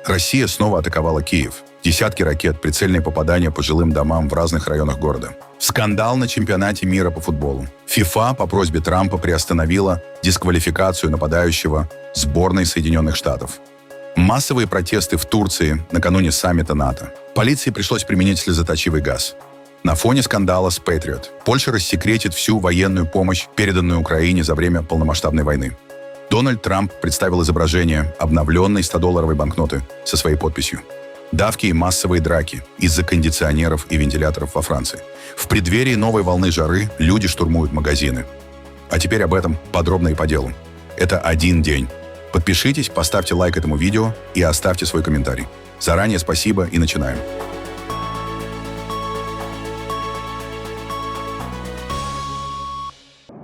Россия снова атаковала Киев. Десятки ракет, прицельные попадания по жилым домам в разных районах города. Скандал на чемпионате мира по футболу. ФИФА по просьбе Трампа приостановила дисквалификацию нападающего сборной Соединенных Штатов. Массовые протесты в Турции накануне саммита НАТО. Полиции пришлось применить слезоточивый газ. На фоне скандала с Patriot Польша рассекретит всю военную помощь, переданную Украине за время полномасштабной войны. Дональд Трамп представил изображение обновленной 100-долларовой банкноты со своей подписью. Давки и массовые драки из-за кондиционеров и вентиляторов во Франции. В преддверии новой волны жары люди штурмуют магазины. А теперь об этом подробно и по делу. Это один день. Подпишитесь, поставьте лайк этому видео и оставьте свой комментарий. Заранее спасибо и начинаем.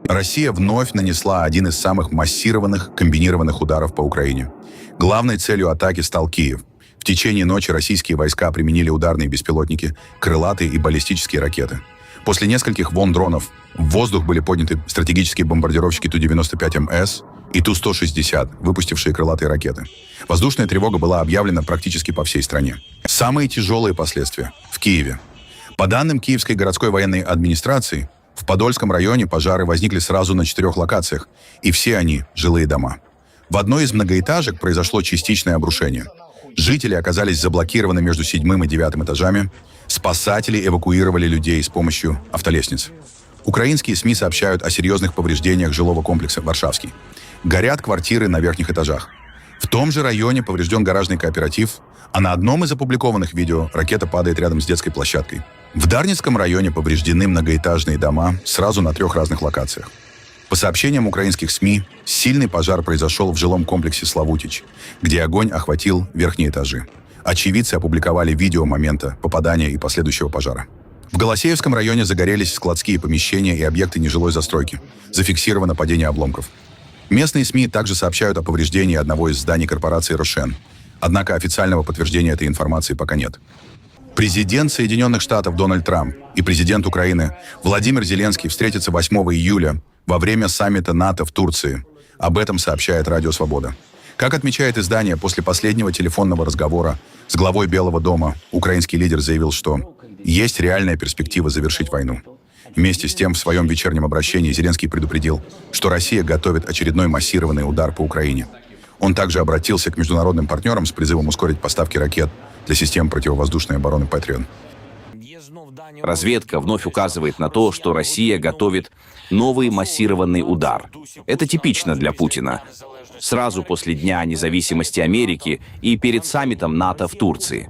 Россия вновь нанесла один из самых массированных комбинированных ударов по Украине. Главной целью атаки стал Киев. В течение ночи российские войска применили ударные беспилотники, крылатые и баллистические ракеты. После нескольких волн дронов в воздух были подняты стратегические бомбардировщики Ту-95МС и Ту-160, выпустившие крылатые ракеты. Воздушная тревога была объявлена практически по всей стране. Самые тяжелые последствия в Киеве. По данным Киевской городской военной администрации, в Подольском районе пожары возникли сразу на 4 локациях, и все они – жилые дома. В одной из многоэтажек произошло частичное обрушение. Жители оказались заблокированы между 7 и 9 этажами. Спасатели эвакуировали людей с помощью автолестниц. Украинские СМИ сообщают о серьезных повреждениях жилого комплекса «Варшавский». Горят квартиры на верхних этажах. В том же районе поврежден гаражный кооператив, а на одном из опубликованных видео ракета падает рядом с детской площадкой. В Дарницком районе повреждены многоэтажные дома сразу на 3 разных локациях. По сообщениям украинских СМИ, сильный пожар произошел в жилом комплексе «Славутич», где огонь охватил верхние этажи. Очевидцы опубликовали видео момента попадания и последующего пожара. В Голосеевском районе загорелись складские помещения и объекты нежилой застройки. Зафиксировано падение обломков. Местные СМИ также сообщают о повреждении одного из зданий корпорации «Рошен». Однако официального подтверждения этой информации пока нет. Президент Соединенных Штатов Дональд Трамп и президент Украины Владимир Зеленский встретятся 8 июля во время саммита НАТО в Турции. Об этом сообщает Радио Свобода. Как отмечает издание, после последнего телефонного разговора с главой Белого дома украинский лидер заявил, что есть реальная перспектива завершить войну. Вместе с тем, в своем вечернем обращении Зеленский предупредил, что Россия готовит очередной массированный удар по Украине. Он также обратился к международным партнерам с призывом ускорить поставки ракет для систем противовоздушной обороны Patriot. Разведка вновь указывает на то, что Россия готовит новый массированный удар. Это типично для Путина. Сразу после Дня независимости Америки и перед саммитом НАТО в Турции.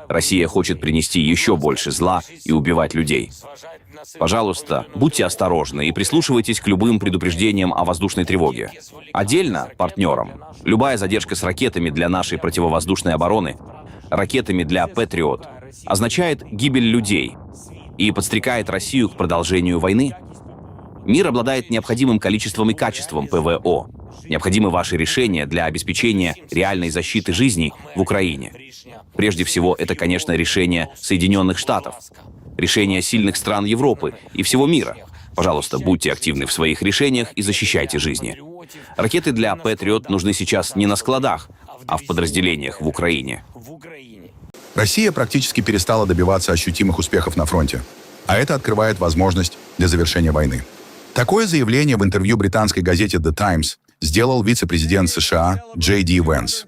Россия хочет принести еще больше зла и убивать людей. Пожалуйста, будьте осторожны и прислушивайтесь к любым предупреждениям о воздушной тревоге. Отдельно партнерам любая задержка с ракетами для нашей противовоздушной обороны, ракетами для Patriot, означает гибель людей и подстрекает Россию к продолжению войны. Мир обладает необходимым количеством и качеством ПВО. Необходимы ваши решения для обеспечения реальной защиты жизней в Украине. Прежде всего, это, конечно, решение Соединенных Штатов, решение сильных стран Европы и всего мира. Пожалуйста, будьте активны в своих решениях и защищайте жизни. Ракеты для Patriot нужны сейчас не на складах, а в подразделениях в Украине. Россия практически перестала добиваться ощутимых успехов на фронте, а это открывает возможность для завершения войны. Такое заявление в интервью британской газете The Times сделал вице-президент США Джей Ди Венс.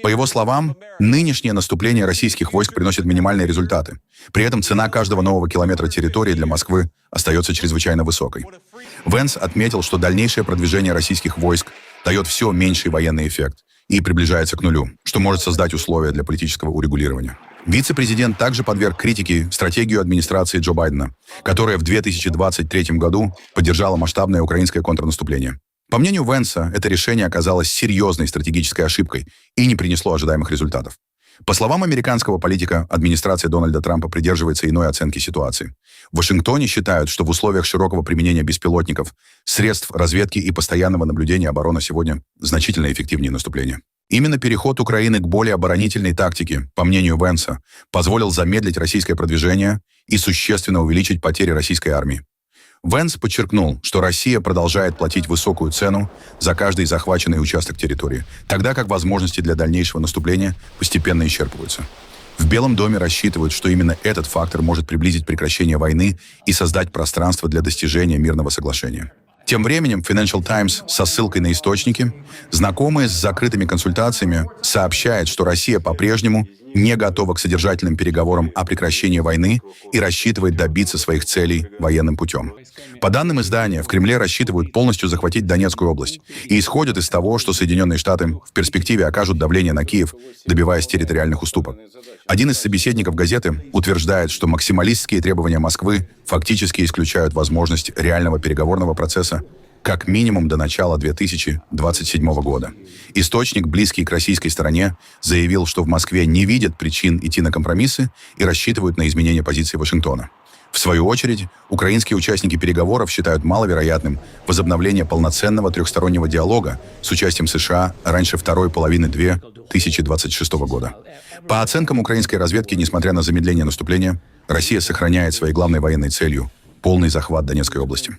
По его словам, нынешнее наступление российских войск приносит минимальные результаты. При этом цена каждого нового километра территории для Москвы остается чрезвычайно высокой. Венс отметил, что дальнейшее продвижение российских войск дает все меньший военный эффект и приближается к нулю, что может создать условия для политического урегулирования. Вице-президент также подверг критике стратегию администрации Джо Байдена, которая в 2023 году поддержала масштабное украинское контрнаступление. По мнению Венса, это решение оказалось серьезной стратегической ошибкой и не принесло ожидаемых результатов. По словам американского политика, администрация Дональда Трампа придерживается иной оценки ситуации. В Вашингтоне считают, что в условиях широкого применения беспилотников, средств разведки и постоянного наблюдения оборона сегодня значительно эффективнее наступления. Именно переход Украины к более оборонительной тактике, по мнению Венса, позволил замедлить российское продвижение и существенно увеличить потери российской армии. Венс подчеркнул, что Россия продолжает платить высокую цену за каждый захваченный участок территории, тогда как возможности для дальнейшего наступления постепенно исчерпываются. В Белом доме рассчитывают, что именно этот фактор может приблизить прекращение войны и создать пространство для достижения мирного соглашения. Тем временем Financial Times со ссылкой на источники, знакомые с закрытыми консультациями, сообщает, что Россия по-прежнему не готова к содержательным переговорам о прекращении войны и рассчитывает добиться своих целей военным путем. По данным издания, в Кремле рассчитывают полностью захватить Донецкую область и исходят из того, что Соединенные Штаты в перспективе окажут давление на Киев, добиваясь территориальных уступок. Один из собеседников газеты утверждает, что максималистские требования Москвы фактически исключают возможность реального переговорного процесса как минимум до начала 2027 года. Источник, близкий к российской стороне, заявил, что в Москве не видят причин идти на компромиссы и рассчитывают на изменение позиции Вашингтона. В свою очередь, украинские участники переговоров считают маловероятным возобновление полноценного трехстороннего диалога с участием США раньше второй половины 2026 года. По оценкам украинской разведки, несмотря на замедление наступления, Россия сохраняет своей главной военной целью полный захват Донецкой области.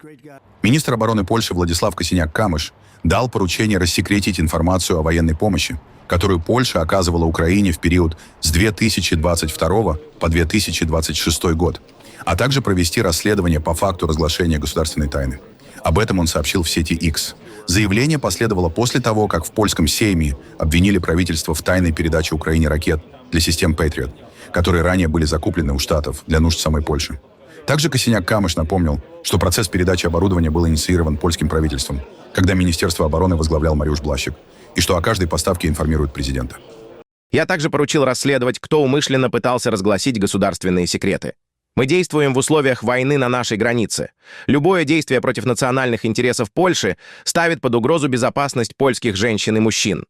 Министр обороны Польши Владислав Косиняк-Камыш дал поручение рассекретить информацию о военной помощи, которую Польша оказывала Украине в период с 2022 по 2026 год, а также провести расследование по факту разглашения государственной тайны. Об этом он сообщил в сети X. Заявление последовало после того, как в польском Сейме обвинили правительство в тайной передаче Украине ракет для систем Patriot, которые ранее были закуплены у Штатов для нужд самой Польши. Также Косиняк-Камыш напомнил, что процесс передачи оборудования был инициирован польским правительством, когда Министерство обороны возглавлял Мариуш Блащик, и что о каждой поставке информирует президента. Я также поручил расследовать, кто умышленно пытался разгласить государственные секреты. Мы действуем в условиях войны на нашей границе. Любое действие против национальных интересов Польши ставит под угрозу безопасность польских женщин и мужчин.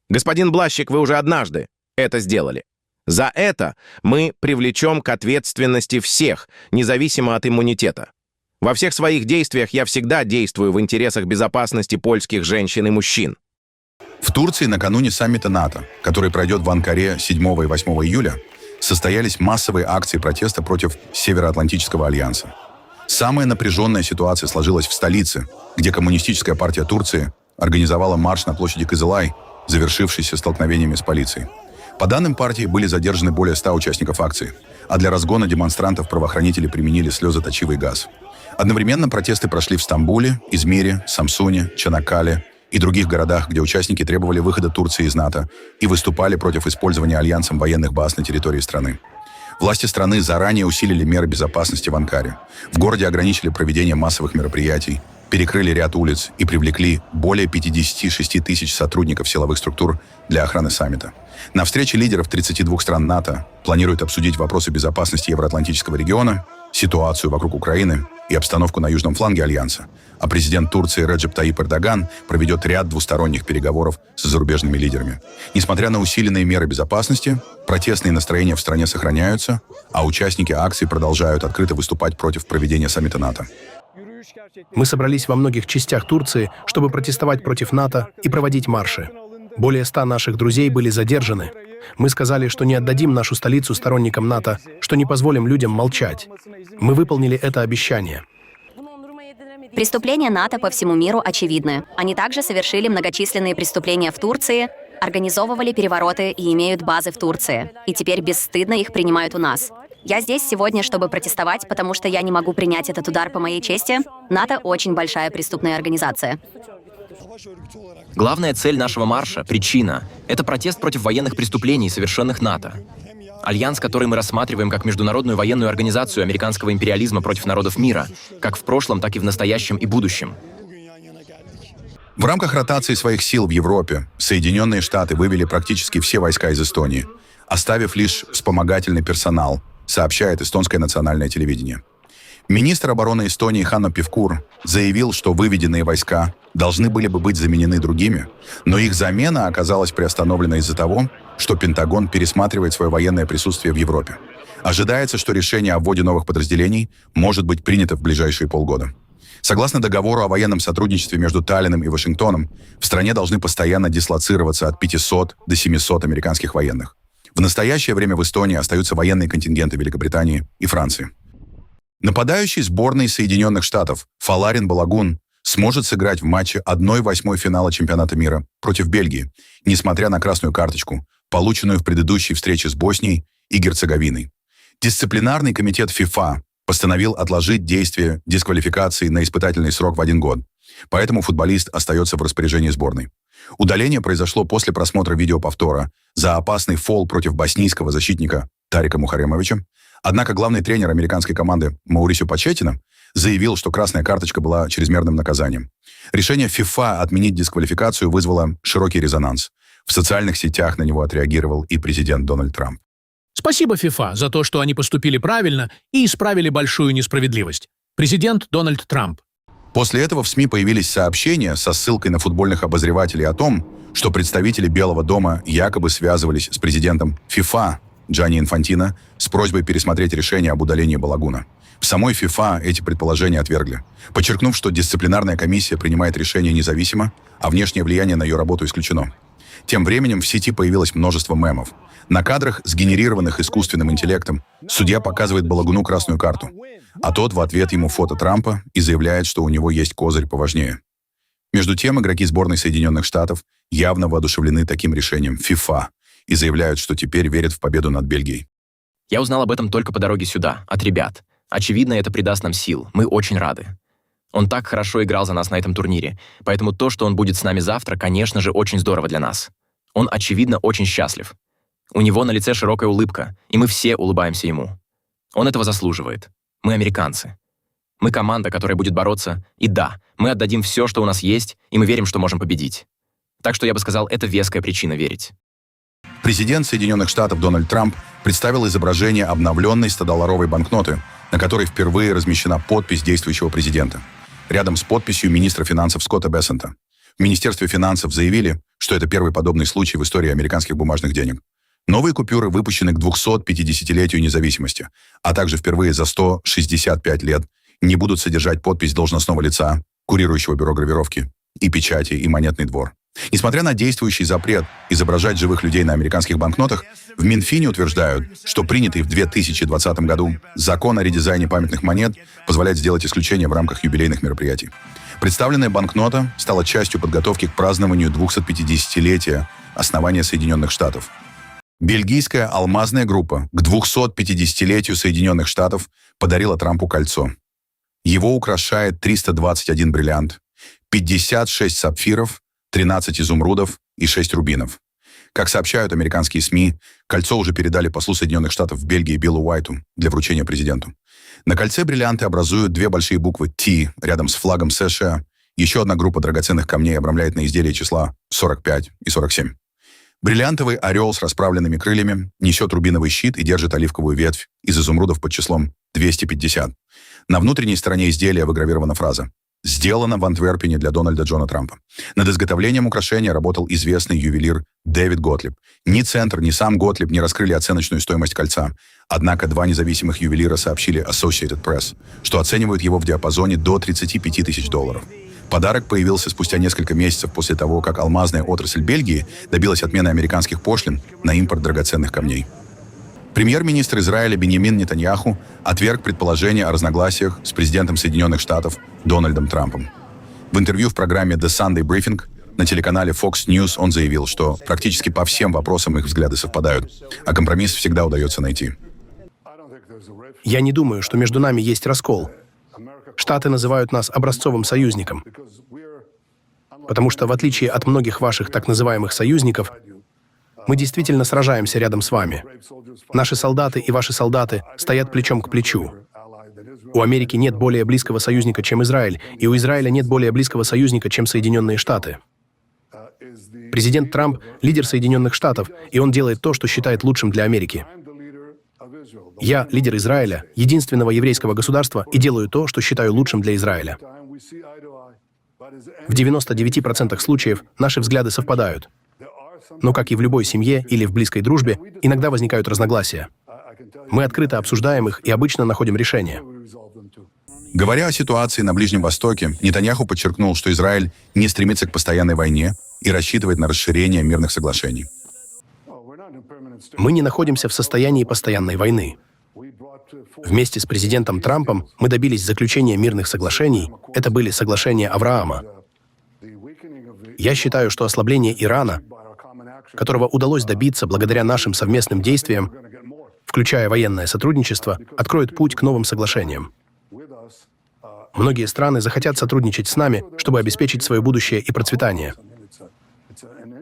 Господин Блащик, вы уже однажды это сделали. За это мы привлечем к ответственности всех, независимо от иммунитета. Во всех своих действиях я всегда действую в интересах безопасности польских женщин и мужчин. В Турции накануне саммита НАТО, который пройдет в Анкаре 7 и 8 июля, состоялись массовые акции протеста против Североатлантического альянса. Самая напряженная ситуация сложилась в столице, где Коммунистическая партия Турции организовала марш на площади Кызылай, завершившийся столкновениями с полицией. По данным партии, были задержаны более 100 участников акции, а для разгона демонстрантов правоохранители применили слезоточивый газ. Одновременно протесты прошли в Стамбуле, Измире, Самсуне, Чанаккале и других городах, где участники требовали выхода Турции из НАТО и выступали против использования альянсом военных баз на территории страны. Власти страны заранее усилили меры безопасности в Анкаре. В городе ограничили проведение массовых мероприятий, перекрыли ряд улиц и привлекли более 56 тысяч сотрудников силовых структур для охраны саммита. На встрече лидеров 32 стран НАТО планируют обсудить вопросы безопасности Евроатлантического региона, ситуацию вокруг Украины и обстановку на южном фланге Альянса. А президент Турции Реджеп Таyyip Эрдоган проведет ряд двусторонних переговоров с зарубежными лидерами. Несмотря на усиленные меры безопасности, протестные настроения в стране сохраняются, а участники акций продолжают открыто выступать против проведения саммита НАТО. Мы собрались во многих частях Турции, чтобы протестовать против НАТО и проводить марши. Более 100 наших друзей были задержаны. Мы сказали, что не отдадим нашу столицу сторонникам НАТО, что не позволим людям молчать. Мы выполнили это обещание. Преступления НАТО по всему миру очевидны. Они также совершили многочисленные преступления в Турции, организовывали перевороты и имеют базы в Турции. И теперь бесстыдно их принимают у нас. Я здесь сегодня, чтобы протестовать, потому что я не могу принять этот удар по моей чести. НАТО очень большая преступная организация. Главная цель нашего марша, причина, это протест против военных преступлений, совершенных НАТО. Альянс, который мы рассматриваем как международную военную организацию американского империализма против народов мира, как в прошлом, так и в настоящем и будущем. В рамках ротации своих сил в Европе Соединенные Штаты вывели практически все войска из Эстонии, оставив лишь вспомогательный персонал, сообщает эстонское национальное телевидение. Министр обороны Эстонии Ханно Певкур заявил, что выведенные войска должны были бы быть заменены другими, но их замена оказалась приостановлена из-за того, что Пентагон пересматривает свое военное присутствие в Европе. Ожидается, что решение о вводе новых подразделений может быть принято в ближайшие полгода. Согласно договору о военном сотрудничестве между Таллином и Вашингтоном, в стране должны постоянно дислоцироваться от 500 до 700 американских военных. В настоящее время в Эстонии остаются военные контингенты Великобритании и Франции. Нападающий сборной Соединенных Штатов Фаларин Балагун сможет сыграть в матче 1/8 финала чемпионата мира против Бельгии, несмотря на красную карточку, полученную в предыдущей встрече с Боснией и Герцеговиной. Дисциплинарный комитет ФИФА постановил отложить действие дисквалификации на испытательный срок в 1 год. Поэтому футболист остается в распоряжении сборной. Удаление произошло после просмотра видеоповтора за опасный фол против боснийского защитника Тарика Мухаремовича. Однако главный тренер американской команды Маурисио Почеттино заявил, что красная карточка была чрезмерным наказанием. Решение ФИФА отменить дисквалификацию вызвало широкий резонанс. В социальных сетях на него отреагировал и президент Дональд Трамп. Спасибо ФИФА за то, что они поступили правильно и исправили большую несправедливость. Президент Дональд Трамп. После этого в СМИ появились сообщения со ссылкой на футбольных обозревателей о том, что представители Белого дома якобы связывались с президентом ФИФА Джанни Инфантино с просьбой пересмотреть решение об удалении Балагуна. В самой ФИФА эти предположения отвергли, подчеркнув, что дисциплинарная комиссия принимает решение независимо, а внешнее влияние на ее работу исключено. Тем временем в сети появилось множество мемов. На кадрах, сгенерированных искусственным интеллектом, судья показывает Балагуну красную карту, а тот в ответ ему фото Трампа и заявляет, что у него есть козырь поважнее. Между тем, игроки сборной Соединенных Штатов явно воодушевлены таким решением ФИФА и заявляют, что теперь верят в победу над Бельгией. Я узнал об этом только по дороге сюда, от ребят. Очевидно, это придаст нам сил. Мы очень рады. Он так хорошо играл за нас на этом турнире, поэтому то, что он будет с нами завтра, конечно же, очень здорово для нас. Он, очевидно, очень счастлив. У него на лице широкая улыбка, и мы все улыбаемся ему. Он этого заслуживает. Мы американцы. Мы команда, которая будет бороться, и да, мы отдадим все, что у нас есть, и мы верим, что можем победить. Так что я бы сказал, это веская причина верить. Президент Соединенных Штатов Дональд Трамп представил изображение обновленной 100-долларовой банкноты, на которой впервые размещена подпись действующего президента. Рядом с подписью министра финансов Скотта Бессента. В Министерстве финансов заявили, что это первый подобный случай в истории американских бумажных денег. Новые купюры выпущены к 250-летию независимости, а также впервые за 165 лет не будут содержать подпись должностного лица, курирующего бюро гравировки, и печати, и монетный двор. Несмотря на действующий запрет изображать живых людей на американских банкнотах, в Минфине утверждают, что принятый в 2020 году закон о редизайне памятных монет позволяет сделать исключение в рамках юбилейных мероприятий. Представленная банкнота стала частью подготовки к празднованию 250-летия основания Соединенных Штатов. Бельгийская алмазная группа к 250-летию Соединенных Штатов подарила Трампу кольцо. Его украшает 321 бриллиант, 56 сапфиров, 13 изумрудов и 6 рубинов. Как сообщают американские СМИ, кольцо уже передали послу Соединенных Штатов в Бельгии Биллу Уайту для вручения президенту. На кольце бриллианты образуют две большие буквы «Т» рядом с флагом США. Еще одна группа драгоценных камней обрамляет на изделие числа 45 и 47. Бриллиантовый орел с расправленными крыльями несет рубиновый щит и держит оливковую ветвь из изумрудов под числом 250. На внутренней стороне изделия выгравирована фраза «Сделано в Антверпене для Дональда Джона Трампа». Над изготовлением украшения работал известный ювелир Дэвид Готлиб. Ни Центр, ни сам Готлиб не раскрыли оценочную стоимость кольца. Однако два независимых ювелира сообщили Associated Press, что оценивают его в диапазоне до $35 тысяч. Подарок появился спустя несколько месяцев после того, как алмазная отрасль Бельгии добилась отмены американских пошлин на импорт драгоценных камней. Премьер-министр Израиля Биньямин Нетаньяху отверг предположение о разногласиях с президентом Соединенных Штатов Дональдом Трампом. В интервью в программе The Sunday Briefing на телеканале Fox News он заявил, что практически по всем вопросам их взгляды совпадают, а компромисс всегда удается найти. Я не думаю, что между нами есть раскол. Штаты называют нас образцовым союзником, потому что, в отличие от многих ваших так называемых союзников, мы действительно сражаемся рядом с вами. Наши солдаты и ваши солдаты стоят плечом к плечу. У Америки нет более близкого союзника, чем Израиль, и у Израиля нет более близкого союзника, чем Соединенные Штаты. Президент Трамп — лидер Соединенных Штатов, и он делает то, что считает лучшим для Америки. Я лидер Израиля, единственного еврейского государства, и делаю то, что считаю лучшим для Израиля. В 99% случаев наши взгляды совпадают. Но, как и в любой семье или в близкой дружбе, иногда возникают разногласия. Мы открыто обсуждаем их и обычно находим решение. Говоря о ситуации на Ближнем Востоке, Нетаньяху подчеркнул, что Израиль не стремится к постоянной войне и рассчитывает на расширение мирных соглашений. Мы не находимся в состоянии постоянной войны. Вместе с президентом Трампом мы добились заключения мирных соглашений. Это были соглашения Авраама. Я считаю, что ослабление Ирана, которого удалось добиться благодаря нашим совместным действиям, включая военное сотрудничество, откроет путь к новым соглашениям. Многие страны захотят сотрудничать с нами, чтобы обеспечить свое будущее и процветание.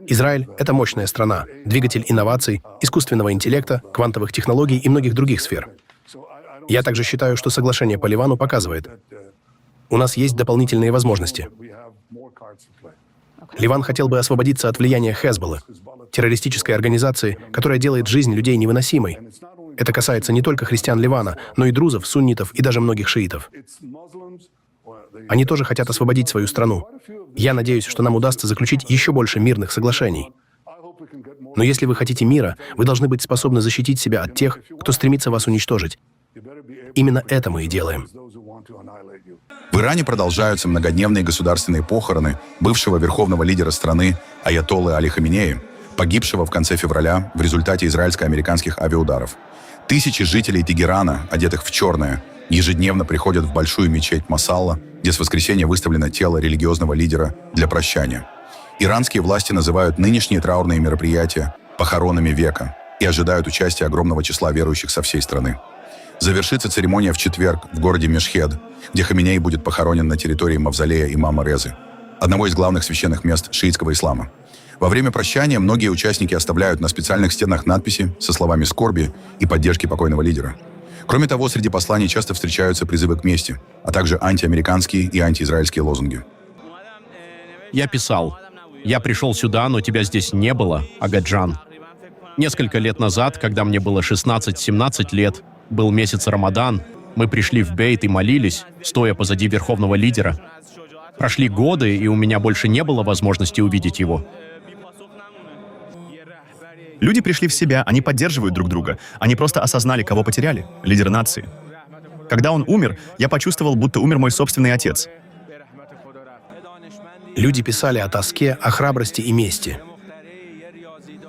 Израиль — это мощная страна, двигатель инноваций, искусственного интеллекта, квантовых технологий и многих других сфер. Я также считаю, что соглашение по Ливану показывает, у нас есть дополнительные возможности. Ливан хотел бы освободиться от влияния Хезболлы, террористической организации, которая делает жизнь людей невыносимой. Это касается не только христиан Ливана, но и друзов, суннитов и даже многих шиитов. Они тоже хотят освободить свою страну. Я надеюсь, что нам удастся заключить еще больше мирных соглашений. Но если вы хотите мира, вы должны быть способны защитить себя от тех, кто стремится вас уничтожить. Именно это мы и делаем. В Иране продолжаются многодневные государственные похороны бывшего верховного лидера страны аятоллы Али Хаминеи, погибшего в конце февраля в результате израильско-американских авиаударов. Тысячи жителей Тегерана, одетых в черное, ежедневно приходят в большую мечеть Масалла, где с воскресенья выставлено тело религиозного лидера для прощания. Иранские власти называют нынешние траурные мероприятия похоронами века и ожидают участия огромного числа верующих со всей страны. Завершится церемония в четверг в городе Мешхед, где Хаминеи будет похоронен на территории мавзолея имама Резы, одного из главных священных мест шиитского ислама. Во время прощания многие участники оставляют на специальных стенах надписи со словами скорби и поддержки покойного лидера. Кроме того, среди посланий часто встречаются призывы к мести, а также антиамериканские и антиизраильские лозунги. Я писал: «Я пришел сюда, но тебя здесь не было, Агаджан». Несколько лет назад, когда мне было 16-17 лет, был месяц Рамадан, мы пришли в Бейт и молились, стоя позади верховного лидера. Прошли годы, и у меня больше не было возможности увидеть его. Люди пришли в себя, они поддерживают друг друга. Они просто осознали, кого потеряли — лидера нации. Когда он умер, я почувствовал, будто умер мой собственный отец. Люди писали о тоске, о храбрости и мести.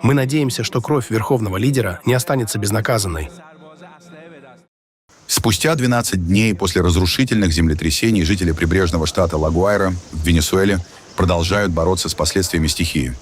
Мы надеемся, что кровь верховного лидера не останется безнаказанной. Спустя 12 дней после разрушительных землетрясений жители прибрежного штата Ла-Гуайра в Венесуэле продолжают бороться с последствиями стихии.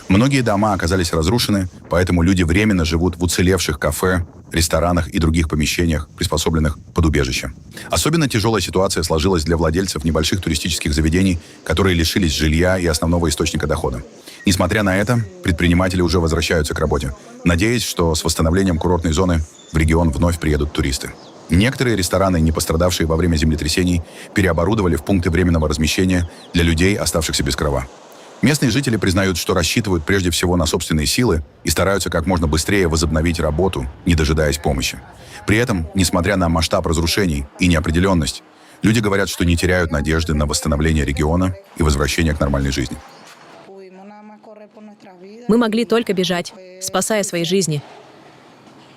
Многие дома оказались разрушены, поэтому люди временно живут в уцелевших кафе, ресторанах и других помещениях, приспособленных под убежище. Особенно тяжелая ситуация сложилась для владельцев небольших туристических заведений, которые лишились жилья и основного источника дохода. Несмотря на это, предприниматели уже возвращаются к работе, надеясь, что с восстановлением курортной зоны в регион вновь приедут туристы. Некоторые рестораны, не пострадавшие во время землетрясений, переоборудовали в пункты временного размещения для людей, оставшихся без крова. Местные жители признают, что рассчитывают прежде всего на собственные силы и стараются как можно быстрее возобновить работу, не дожидаясь помощи. При этом, несмотря на масштаб разрушений и неопределенность, люди говорят, что не теряют надежды на восстановление региона и возвращение к нормальной жизни. Мы могли только бежать, спасая свои жизни.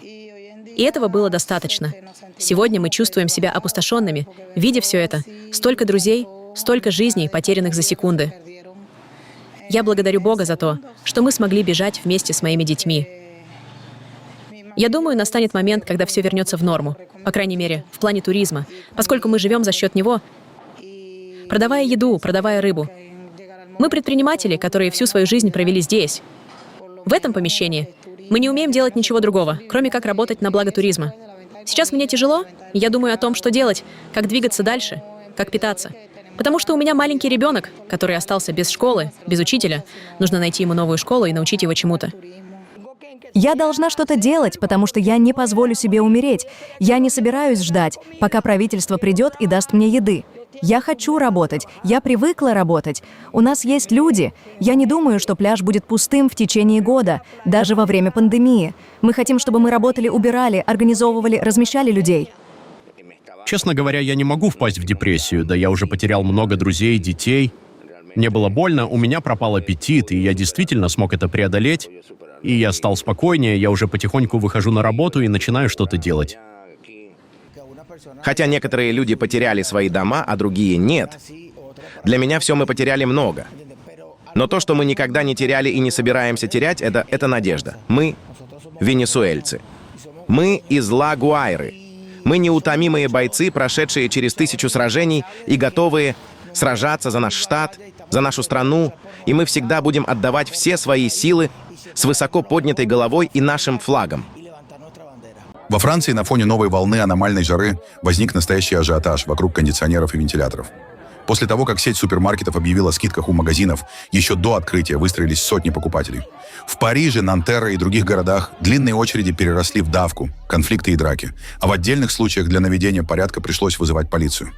И этого было достаточно. Сегодня мы чувствуем себя опустошенными, видя все это. Столько друзей, столько жизней, потерянных за секунды. Я благодарю Бога за то, что мы смогли бежать вместе с моими детьми. Я думаю, настанет момент, когда все вернется в норму, по крайней мере, в плане туризма, поскольку мы живем за счет него, продавая еду, продавая рыбу. Мы предприниматели, которые всю свою жизнь провели здесь, в этом помещении. Мы не умеем делать ничего другого, кроме как работать на благо туризма. Сейчас мне тяжело, и я думаю о том, что делать, как двигаться дальше, как питаться. Потому что у меня маленький ребенок, который остался без школы, без учителя. Нужно найти ему новую школу и научить его чему-то. Я должна что-то делать, потому что я не позволю себе умереть. Я не собираюсь ждать, пока правительство придет и даст мне еды. Я хочу работать, я привыкла работать. У нас есть люди. Я не думаю, что пляж будет пустым в течение года, даже во время пандемии. Мы хотим, чтобы мы работали, убирали, организовывали, размещали людей. Честно говоря, я не могу впасть в депрессию, да я уже потерял много друзей, детей. Мне было больно, у меня пропал аппетит, и я действительно смог это преодолеть. И я стал спокойнее, я уже потихоньку выхожу на работу и начинаю что-то делать. Хотя некоторые люди потеряли свои дома, а другие нет. Для меня все мы потеряли много. Но то, что мы никогда не теряли и не собираемся терять, это надежда. Мы — венесуэльцы. Мы из Ла-Гуайры. Мы неутомимые бойцы, прошедшие через 1000 сражений и готовые сражаться за наш штат, за нашу страну, и мы всегда будем отдавать все свои силы с высоко поднятой головой и нашим флагом. Во Франции на фоне новой волны аномальной жары возник настоящий ажиотаж вокруг кондиционеров и вентиляторов. После того, как сеть супермаркетов объявила о скидках у магазинов, еще до открытия выстроились сотни покупателей. В Париже, Нантерре и других городах длинные очереди переросли в давку, конфликты и драки, а в отдельных случаях для наведения порядка пришлось вызывать полицию.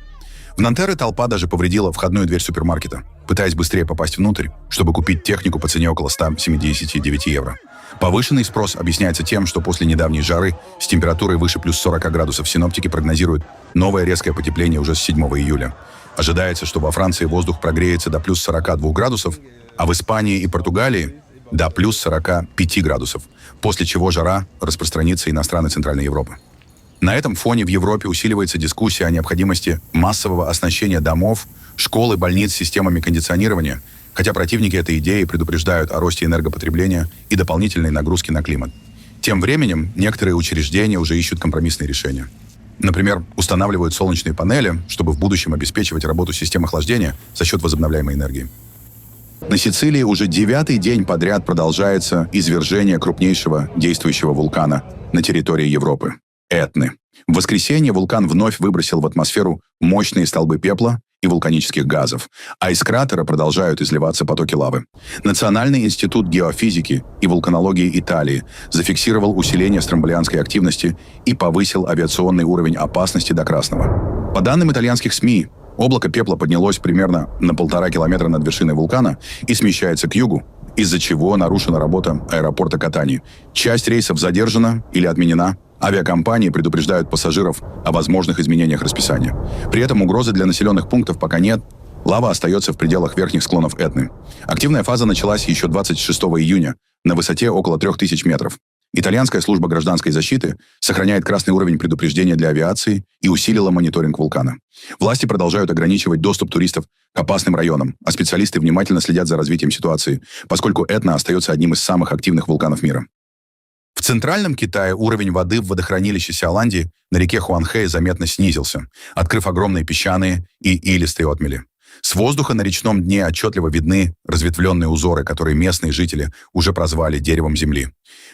В Нантерре толпа даже повредила входную дверь супермаркета, пытаясь быстрее попасть внутрь, чтобы купить технику по цене около 179 евро. Повышенный спрос объясняется тем, что после недавней жары с температурой выше плюс 40 градусов синоптики прогнозируют новое резкое потепление уже с 7 июля. Ожидается, что во Франции воздух прогреется до плюс 42 градусов, а в Испании и Португалии до плюс 45 градусов, после чего жара распространится и на страны Центральной Европы. На этом фоне в Европе усиливается дискуссия о необходимости массового оснащения домов, школ и больниц системами кондиционирования, хотя противники этой идеи предупреждают о росте энергопотребления и дополнительной нагрузки на климат. Тем временем некоторые учреждения уже ищут компромиссные решения. Например, устанавливают солнечные панели, чтобы в будущем обеспечивать работу систем охлаждения за счет возобновляемой энергии. На Сицилии уже 9-й день подряд продолжается извержение крупнейшего действующего вулкана на территории Европы – Этны. В воскресенье вулкан вновь выбросил в атмосферу мощные столбы пепла и вулканических газов, а из кратера продолжают изливаться потоки лавы. Национальный институт геофизики и вулканологии Италии зафиксировал усиление стромболианской активности и повысил авиационный уровень опасности до красного. По данным итальянских СМИ, облако пепла поднялось примерно на 1,5 километра над вершиной вулкана и смещается к югу, из-за чего нарушена работа аэропорта Катани. Часть рейсов задержана или отменена. Авиакомпании предупреждают пассажиров о возможных изменениях расписания. При этом угрозы для населенных пунктов пока нет. Лава остается в пределах верхних склонов Этны. Активная фаза началась еще 26 июня на высоте около 3000 метров. Итальянская служба гражданской защиты сохраняет красный уровень предупреждения для авиации и усилила мониторинг вулкана. Власти продолжают ограничивать доступ туристов к опасным районам, а специалисты внимательно следят за развитием ситуации, поскольку Этна остается одним из самых активных вулканов мира. В центральном Китае уровень воды в водохранилище Сяоланди на реке Хуанхэ заметно снизился, открыв огромные песчаные и илистые отмели. С воздуха на речном дне отчетливо видны разветвленные узоры, которые местные жители уже прозвали деревом земли.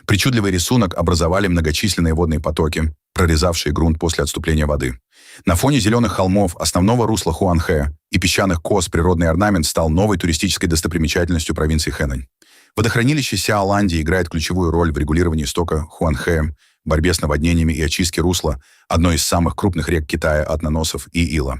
Причудливый рисунок образовали многочисленные водные потоки, прорезавшие грунт после отступления воды. На фоне зеленых холмов основного русла Хуанхэ и песчаных коз природный орнамент стал новой туристической достопримечательностью провинции Хэнань. Водохранилище Сяоланди играет ключевую роль в регулировании стока Хуанхэ, борьбе с наводнениями и очистке русла одной из самых крупных рек Китая от наносов и ила.